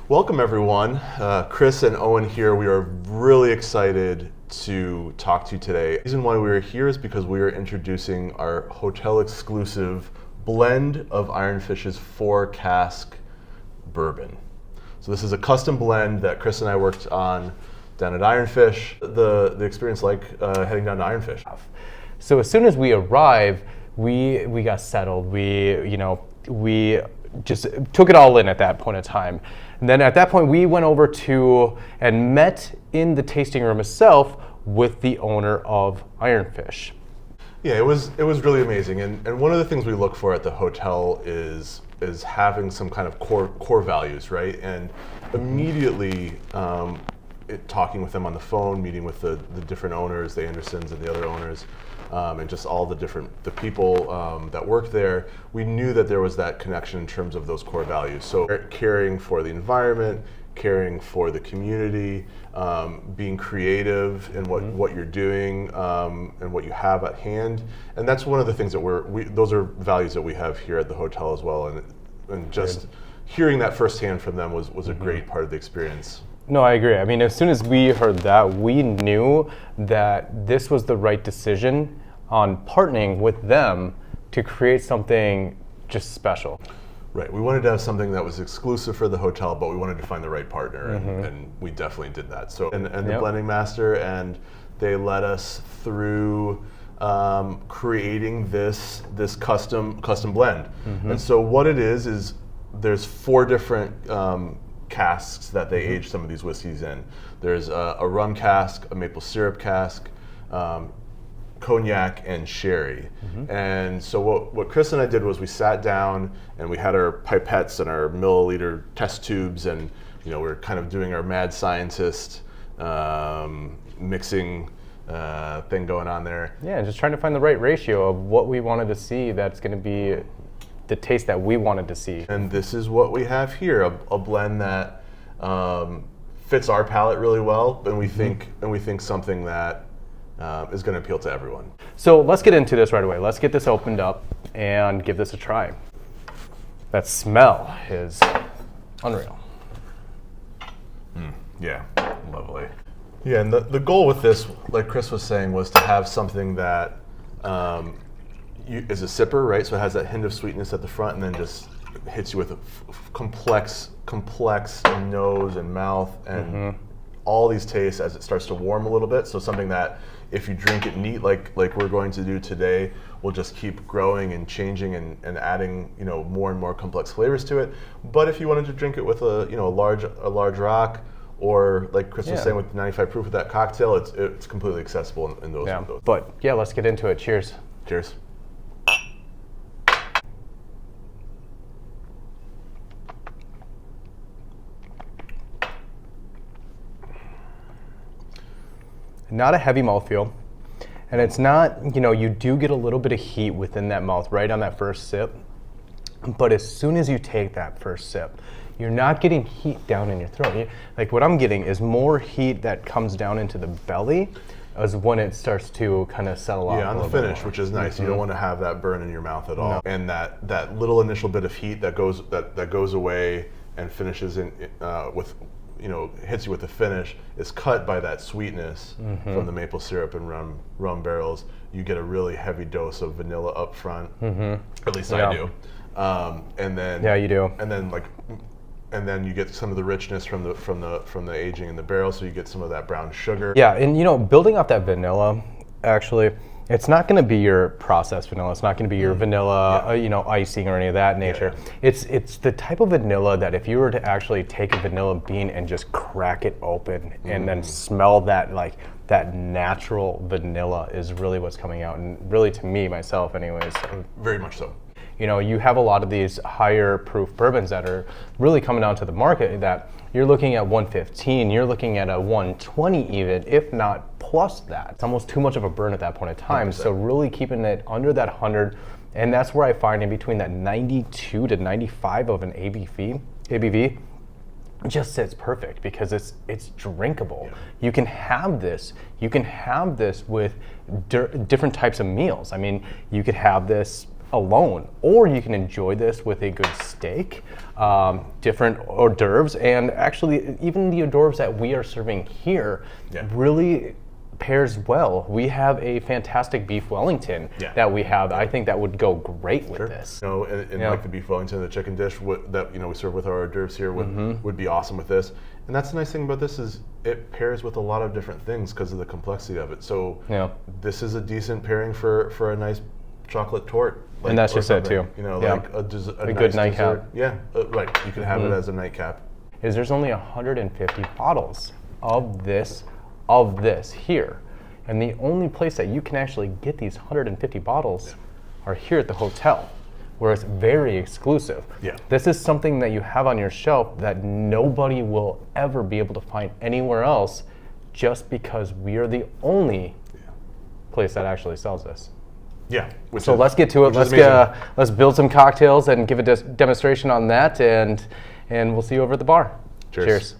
Welcome everyone. Chris and Owen here. We are really excited to talk to you today. The reason why we are here is because we are introducing our hotel exclusive blend of Iron Fish's 4 cask bourbon. So this is a custom blend that Chris and I worked on down at Iron Fish. The experience like heading down to Iron Fish. So as soon as we arrived, we got settled. We just took it all in at that point in time. And then at that point, we went over to and met in the tasting room itself with the owner of Iron Fish. Yeah, it was really amazing. And one of the things we look for at the hotel is having some kind of core values, right? And immediately talking with them on the phone, meeting with the different owners, the Andersons and the other owners, and just all the people that work there, we knew that there was that connection in terms of those core values. So caring for the environment, caring for the community, being creative in what you're doing and what you have at hand, and that's one of the things that those are values that we have here at the hotel as well. And just hearing that firsthand from them was a great part of the experience. No, I agree. I mean, as soon as we heard that, we knew that this was the right decision on partnering with them to create something just special. Right. We wanted to have something that was exclusive for the hotel, but we wanted to find the right partner, and we definitely did that. So, and the blending master, and they led us through creating this custom blend. And so what it is there's 4 different casks that they age some of these whiskeys in. There's a rum cask, a maple syrup cask, cognac, and sherry. And so what Chris and I did was we sat down and we had our pipettes and our milliliter test tubes, and we were kind of doing our mad scientist mixing thing going on there. Yeah, just trying to find the right ratio of what we wanted to see that's going to be the taste that we wanted to see. And this is what we have here, a blend that fits our palate really well, and we think something that is going to appeal to everyone. So let's get into this right away. Let's get this opened up and give this a try. That smell is unreal. Yeah, lovely. Yeah, and the goal with this, like Chris was saying, was to have something that is a sipper, right? So it has that hint of sweetness at the front, and then just hits you with a complex nose and mouth, and all these tastes as it starts to warm a little bit. So something that, if you drink it neat, like we're going to do today, will just keep growing and changing and adding more and more complex flavors to it. But if you wanted to drink it with a large rock, or like Chris was saying with 95 proof of that cocktail, it's completely accessible in those. Yeah. But yeah, let's get into it. Cheers. Cheers. Not a heavy mouthfeel, and it's not, you do get a little bit of heat within that mouth right on that first sip, but as soon as you take that first sip, you're not getting heat down in your throat. Like what I'm getting is more heat that comes down into the belly as when it starts to kind of settle out. Yeah, on the finish, which is nice. You don't want to have that burn in your mouth at all. No. And that little initial bit of heat that goes away and finishes in with hits you with the finish is cut by that sweetness from the maple syrup and rum barrels. You get a really heavy dose of vanilla up front. At least I do. And then you do. And then you get some of the richness from the aging in the barrel. So you get some of that brown sugar. Yeah, and building off that vanilla, actually, it's not going to be your processed vanilla. It's not going to be your vanilla, icing or any of that nature. Yeah. It's the type of vanilla that if you were to actually take a vanilla bean and just crack it open and then smell that, like that natural vanilla is really what's coming out. And really, to me, myself anyways. Very much so. You have a lot of these higher proof bourbons that are really coming out to the market that you're looking at 115, you're looking at a 120 even, if not plus that. It's almost too much of a burn at that point in time. 100%. So really keeping it under that 100, and that's where I find in between that 92 to 95 of an ABV just sits perfect because it's drinkable. Yeah. You can have this with different types of meals. I mean, you could have this alone, or you can enjoy this with a good steak, different hors d'oeuvres, and actually even the hors d'oeuvres that we are serving here really pairs well. We have a fantastic beef Wellington that we have. I think that would go great with this. You know, and like the beef Wellington, the chicken dish that we serve with our hors d'oeuvres here would be awesome with this. And that's the nice thing about this is it pairs with a lot of different things because of the complexity of it. So this is a decent pairing for a nice chocolate torte. And that's just it too. You know, like a nice good nightcap. Yeah, right. You can have it as a nightcap. There's only 150 bottles of this here. And the only place that you can actually get these 150 bottles are here at the hotel, where it's very exclusive. Yeah. This is something that you have on your shelf that nobody will ever be able to find anywhere else, just because we are the only place that actually sells this. Yeah. So let's get to it. Let's build some cocktails and give a demonstration on that, and we'll see you over at the bar. Cheers. Cheers.